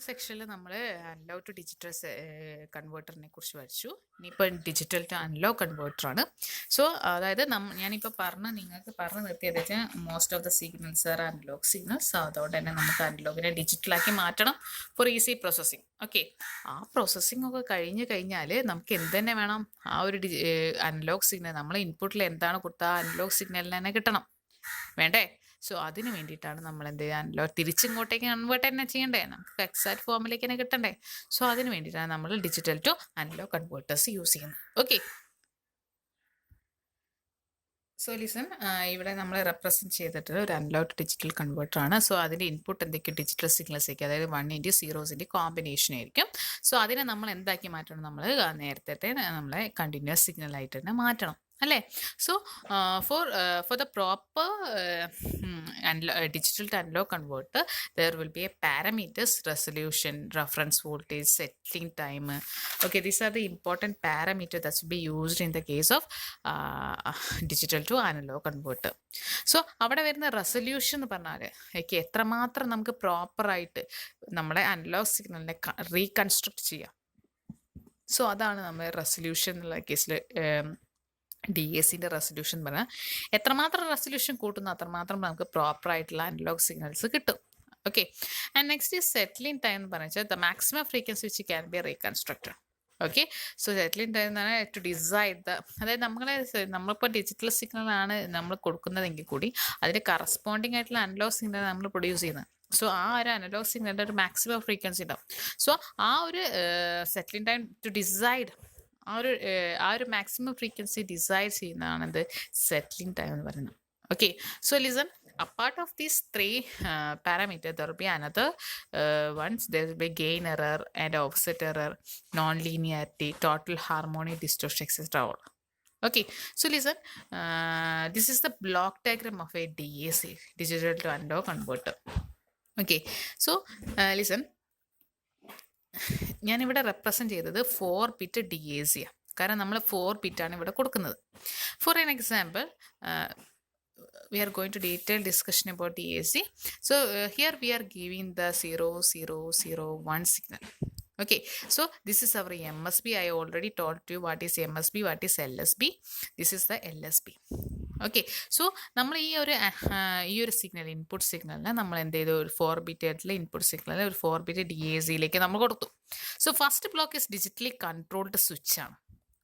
സെക്ഷനിൽ നമ്മൾ analogue to digital കൺവേർട്ടറിനെ കുറിച്ച് പഠിച്ചു. ഇനിയിപ്പോൾ ഡിജിറ്റൽ ടു അനലോഗ് കൺവേർട്ടറാണ്. സോ അതായത് ഞാനിപ്പോൾ നിങ്ങൾക്ക് പറഞ്ഞു നിർത്തിയത് വെച്ചാൽ most of the signals are analog signals. അതുകൊണ്ട് തന്നെ നമുക്ക് അനലോഗിനെ ഡിജിറ്റലാക്കി മാറ്റണം ഫോർ ഈസി പ്രോസസ്സിങ്. ഓക്കെ, ആ പ്രോസസ്സിംഗ് ഒക്കെ കഴിഞ്ഞാൽ നമുക്ക് എന്ത് തന്നെ വേണം? ആ ഒരു അനലോഗ് സിഗ്നൽ നമ്മൾ ഇൻപുട്ടിൽ എന്താണ് കൊടുത്ത ആ അനലോഗ് സിഗ്നലിന് തന്നെ കിട്ടണം, വേണ്ടേ? സോ അതിന് വേണ്ടിയിട്ടാണ് നമ്മൾ എന്ത് ചെയ്യാനല്ലോ തിരിച്ചിങ്ങോട്ടേക്ക് കൺവേർട്ട് തന്നെ ചെയ്യണ്ടേ, നമുക്ക് എക്സാക്ട് ഫോമിലേക്ക് തന്നെ കിട്ടണ്ടേ. സോ അതിന് വേണ്ടിയിട്ടാണ് നമ്മൾ digital to analog converters use ചെയ്യുന്നത്. ഓക്കെ, സോ ലിസൺ, ഇവിടെ നമ്മൾ റെപ്രസെൻറ്റ് ചെയ്തിട്ട് ഒരു അനലോഗ് ടു ഡിജിറ്റൽ കൺവേർട്ടർ ആണ്. സോ അതിൻ്റെ ഇൻപുട്ട് എന്തൊക്കെ ഡിജിറ്റൽ സിഗ്നൽസ് ആയിരിക്കും, അതായത് 1 × 0 കോമ്പിനേഷൻ ആയിരിക്കും. സോ അതിനെ നമ്മൾ എന്താക്കി മാറ്റണം? നമ്മൾ നേരത്തെ നമ്മളെ കണ്ടിന്യൂസ് സിഗ്നൽ ആയിട്ട് തന്നെ മാറ്റണം, അല്ലേ? So for the proper digital to analog converter, there will be a parameters, resolution, reference voltage, settling time. Okay, these are the important parameters that will be used in the case of digital to analog converter. So അവിടെ വരുന്ന resolution എന്ന് പറഞ്ഞാൽ okay എത്രമാത്രം നമുക്ക് പ്രോപ്പറായിട്ട് നമ്മുടെ analogue സിഗ്നലിനെ reconstruct ചെയ്യാം. സോ അതാണ് നമ്മൾ റെസൊല്യൂഷൻ എന്നുള്ള കേസിൽ DACൻ്റെ റെസൊല്യൂഷൻ പറഞ്ഞാൽ എത്രമാത്രം റെസൊല്യൂഷൻ കൂട്ടുന്നു അത്രമാത്രം നമുക്ക് പ്രോപ്പറായിട്ടുള്ള അനലോഗ് സിഗ്നൽസ് കിട്ടും. Okay, and next is settling time എന്ന് പറഞ്ഞാൽ the maximum frequency which can be reconstructed. Okay, so settling time എന്ന് പറഞ്ഞാൽ ടു ഡിസൈഡ് ദ, അതായത് നമ്മളിപ്പോൾ ഡിജിറ്റൽ സിഗ്നലാണ് നമ്മൾ കൊടുക്കുന്നതെങ്കിൽ കൂടി അതിന് കറസ്പോണ്ടിങ് ആയിട്ടുള്ള അനലോഗ് സിഗ്നൽ നമ്മൾ പ്രൊഡ്യൂസ് ചെയ്യുന്നത്. സോ ആ ഒരു അനലോഗ് സിഗ്നലിൻ്റെ ഒരു മാക്സിമം ഫ്രീക്വൻസി ഉണ്ടാവും. സോ ആ ഒരു സെറ്റിലിംഗ് ടൈം ടു ഡിസൈഡ് ആ ഒരു മാക്സിമം ഫ്രീക്വൻസി ഡിസൈഡ് ചെയ്യുന്നതാണ് എന്ത് സെറ്റിലിംഗ് ടൈം എന്ന് പറയുന്നത്. Okay, so listen, apart of these three parameters, there will be another ones. There will be gain error and offset error, non-linearity, total harmonic distortion, etc. Okay, so listen, this is the block diagram of a DAC, digital to analog converter. Okay, so listen, ഞാനിവിടെ represent ചെയ്തത് 4 bit DAC ആണ്, കാരണം നമ്മൾ 4 ബിറ്റാണ് ഇവിടെ കൊടുക്കുന്നത്. For an example, we are going to detailed discussion about DAC. So here we are giving the 0 0 0 1 signal. Okay, so this is our MSB. I already told you what is MSB, what is LSB. This is the LSB. Okay, so നമ്മൾ ഈ ഒരു signal input സിഗ്നലിന് നമ്മൾ എന്ത് ചെയ്തു? ഒരു 4 bit ആയിട്ടുള്ള input signal ഒരു 4 bit DACയിലേക്ക് നമ്മൾ കൊടുത്തു. So first block is digitally controlled switch ആണ്.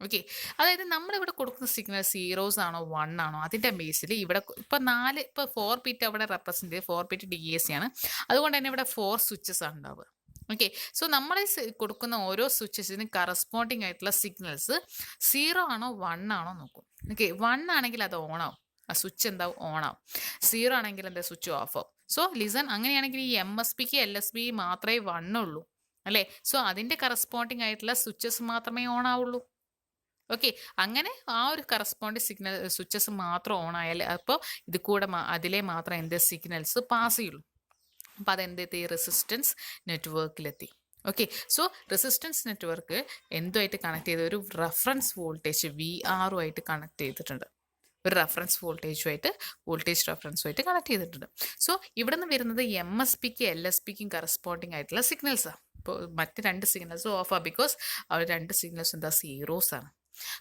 ഓക്കെ, അതായത് നമ്മളിവിടെ കൊടുക്കുന്ന സിഗ്നൽ 0s ആണോ 1 ആണോ അതിൻ്റെ ബേസിൽ ഇവിടെ ഇപ്പോൾ 4 ബിറ്റ് അവിടെ റെപ്രസെൻറ്റ് ചെയ്ത് 4 ബിറ്റ് DAC ആണ്. അതുകൊണ്ട് തന്നെ ഇവിടെ 4 സ്വിച്ചസ് ആണ് ഉണ്ടാവുക. ഓക്കെ, സോ നമ്മൾ കൊടുക്കുന്ന ഓരോ സ്വിച്ചസിനും കറസ്പോണ്ടിങ് ആയിട്ടുള്ള സിഗ്നൽസ് 0 ആണോ 1 ആണോ നോക്കും. ഓക്കെ, 1 ആണെങ്കിൽ അത് ഓൺ ആവും, ആ സ്വിച്ച് എന്താവും? ഓൺ ആവും. 0 ആണെങ്കിൽ എന്താ? സ്വിച്ച് ഓഫ് ആവും. സോ ലിസൺ, അങ്ങനെയാണെങ്കിൽ ഈ MSBക്ക് LSB മാത്രമേ 1 ഉള്ളൂ, അല്ലേ? സോ അതിൻ്റെ കറസ്പോണ്ടിങ് ആയിട്ടുള്ള സ്വിച്ചസ് മാത്രമേ ഓൺ ആവുള്ളൂ. ഓക്കെ, അങ്ങനെ ആ ഒരു കറസ്പോണ്ടിങ് സിഗ്നൽ സ്വിച്ചസ് മാത്രം ഓൺ ആയാൽ അപ്പോൾ ഇത് കൂടെ അതിലെ മാത്രം എന്ത് സിഗ്നൽസ് പാസ് ചെയ്യുള്ളൂ. അപ്പോൾ അതെന്തെത്തി? റെസിസ്റ്റൻസ് നെറ്റ്വർക്കിലെത്തി. ഓക്കെ, സോ റെസിസ്റ്റൻസ് നെറ്റ്വർക്ക് എന്തുമായിട്ട് കണക്ട് ചെയ്ത്? ഒരു റെഫറൻസ് വോൾട്ടേജ് VRുമായിട്ട് കണക്ട് ചെയ്തിട്ടുണ്ട്. ഒരു റെഫറൻസ് വോൾട്ടേജ് റെഫറൻസുമായിട്ട് കണക്ട് ചെയ്തിട്ടുണ്ട്. സോ ഇവിടെ നിന്ന് വരുന്നത് MSBക്ക് LSBക്കും കറസ്പോണ്ടിങ് ആയിട്ടുള്ള സിഗ്നൽസാണ്. ഇപ്പോൾ മറ്റ് 2 സിഗ്നൽസും ഓഫാണ്, ബിക്കോസ് അവർ 2 സിഗ്നൽസ് എന്താ? 0s ആണ്.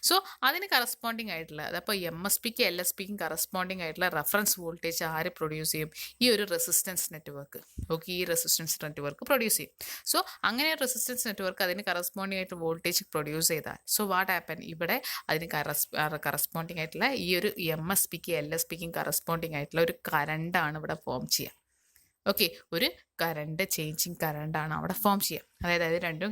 സോ അതിന് കറസ്പോണ്ടിങ് ആയിട്ടുള്ള, അതപ്പോൾ MSBക്ക് LSBക്കും കറസ്പോണ്ടിങ് ആയിട്ടുള്ള റെഫറൻസ് വോൾട്ടേജ് ആര് പ്രൊഡ്യൂസ് ചെയ്യും? ഈ ഒരു റെസിസ്റ്റൻസ് നെറ്റ്വർക്ക്. ഓക്കെ, ഈ റെസിസ്റ്റൻസ് നെറ്റ്വർക്ക് പ്രൊഡ്യൂസ് ചെയ്യും. സോ അങ്ങനെ റെസിസ്റ്റൻസ് നെറ്റ്വർക്ക് അതിന് കറസ്പോണ്ടിങ് ആയിട്ട് വോൾട്ടേജ് പ്രൊഡ്യൂസ് ചെയ്താൽ സോ വാട്ട് ഹാപ്പൻ? ഇവിടെ അതിന് കറസ്പോണ്ടിങ് ആയിട്ടുള്ള ഈ ഒരു MSBക്ക് LSBക്കും കറസ്പോണ്ടിങ് ആയിട്ടുള്ള ഒരു കറണ്ടാണ് ഇവിടെ ഫോം ചെയ്യുക. ഓക്കെ, ഒരു കറണ്ട്, ചേഞ്ചിങ് കറണ്ടാണ് അവിടെ ഫോം ചെയ്യുക. അതായത് അത് രണ്ടും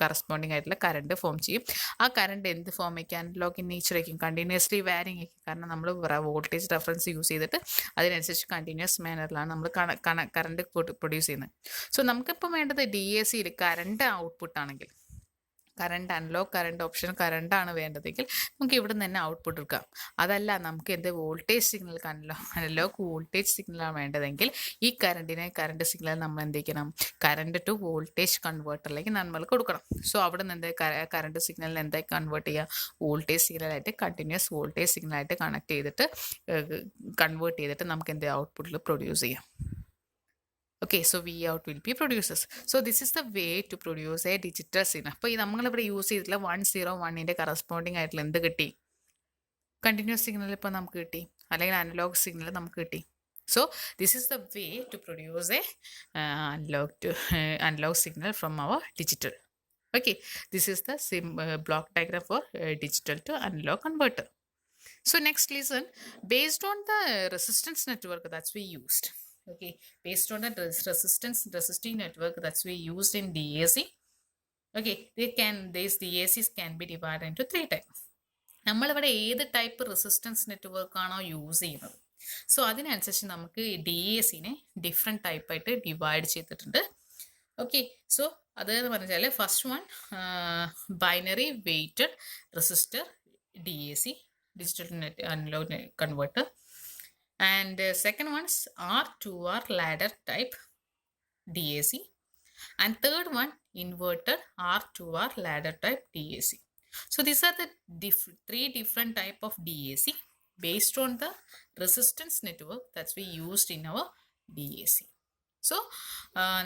കറസ്പോണ്ടിങ് ആയിട്ടുള്ള കറണ്ട് ഫോം ചെയ്യും. ആ കറണ്ട് എന്ത് ഫോം ആയിരിക്കും? അനലോഗ് ഇൻ നേച്ചർ ആയിരിക്കും, കണ്ടിന്യൂസ്ലി വാരിങ് ആയിരിക്കും. കാരണം നമ്മൾ വോൾട്ടേജ് റെഫറൻസ് യൂസ് ചെയ്തിട്ട് അതിനനുസരിച്ച് കണ്ടിന്യൂസ് മാനറിലാണ് നമ്മൾ കറണ്ട് പ്രൊഡ്യൂസ് ചെയ്യുന്നത്. സോ നമുക്കിപ്പോൾ വേണ്ടത് DACയിൽ കറണ്ട് ഔട്ട്പുട്ട് ആണെങ്കിൽ, കറണ്ട് അനലോഗ് കറണ്ട് ഓപ്ഷൻ കറണ്ടാണ് വേണ്ടതെങ്കിൽ നമുക്ക് ഇവിടെ നിന്ന് തന്നെ ഔട്ട്പുട്ട് എടുക്കാം. അതല്ല നമുക്ക് എന്ത് വോൾട്ടേജ് സിഗ്നൽ അനലോഗ് വോൾട്ടേജ് സിഗ്നലാണ് വേണ്ടതെങ്കിൽ ഈ കറണ്ട് സിഗ്നൽ നമ്മൾ എന്ത് ചെയ്യണം? കറണ്ട് ടു വോൾട്ടേജ് കൺവേർട്ടറിലേക്ക് നമ്മൾ കൊടുക്കണം. സോ അവിടെ നിന്ന് കറണ്ട് സിഗ്നലിന് എന്തായി കൺവേർട്ട് ചെയ്യുക? വോൾട്ടേജ് സിഗ്നലായിട്ട്, കണ്ടിന്യൂസ് വോൾട്ടേജ് സിഗ്നലായിട്ട് കണക്ട് ചെയ്തിട്ട് കൺവേർട്ട് ചെയ്തിട്ട് നമുക്ക് എന്ത് ഔട്ട്പുട്ടിൽ പ്രൊഡ്യൂസ് ചെയ്യാം. Okay, so V out will be producers. So this is the way to produce a digital signal. അപ്പോൾ ഈ നമ്മളിവിടെ യൂസ് ചെയ്തിട്ടുള്ള 101ൻ്റെ കറസ്പോണ്ടിങ് ആയിട്ടുള്ള എന്ത് കിട്ടി? കണ്ടിന്യൂസ് സിഗ്നൽ ഇപ്പോൾ നമുക്ക് കിട്ടി, അല്ലെങ്കിൽ അനലോഗ് സിഗ്നൽ നമുക്ക് കിട്ടി. So this is the way to produce a analog signal from our digital. Okay, this is the block diagram for digital to analog converter. So next listen, based on the resistance network that's we used. Okay, based on the resisting network that's we used in DAC. Okay, these DACs can be divided into 3 types. നമ്മളിവിടെ ഏത് type resistance network ആണോ use ചെയ്യുന്നത്, so അതിനനുസരിച്ച് നമുക്ക് D A സിനെ different ടൈപ്പായിട്ട് divide ചെയ്തിട്ടുണ്ട്. Okay, so അതെന്ന് പറഞ്ഞാൽ first one binary weighted resistor D A C, digital net analog converter, and second one's R2R ladder type DAC, and third one inverter R2R ladder type DAC. So these are the 3 different type of DAC based on the resistance network that's we used in our DAC. So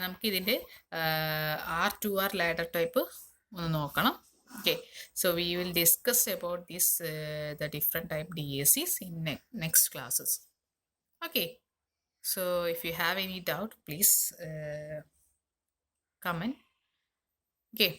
നമുക്ക് ഇതിൻ്റെ R2R ladder type ഒന്ന് നോക്കണം. Okay, so we will discuss about this the different type DACs in next classes. Okay, so if you have any doubt, please comment. Okay.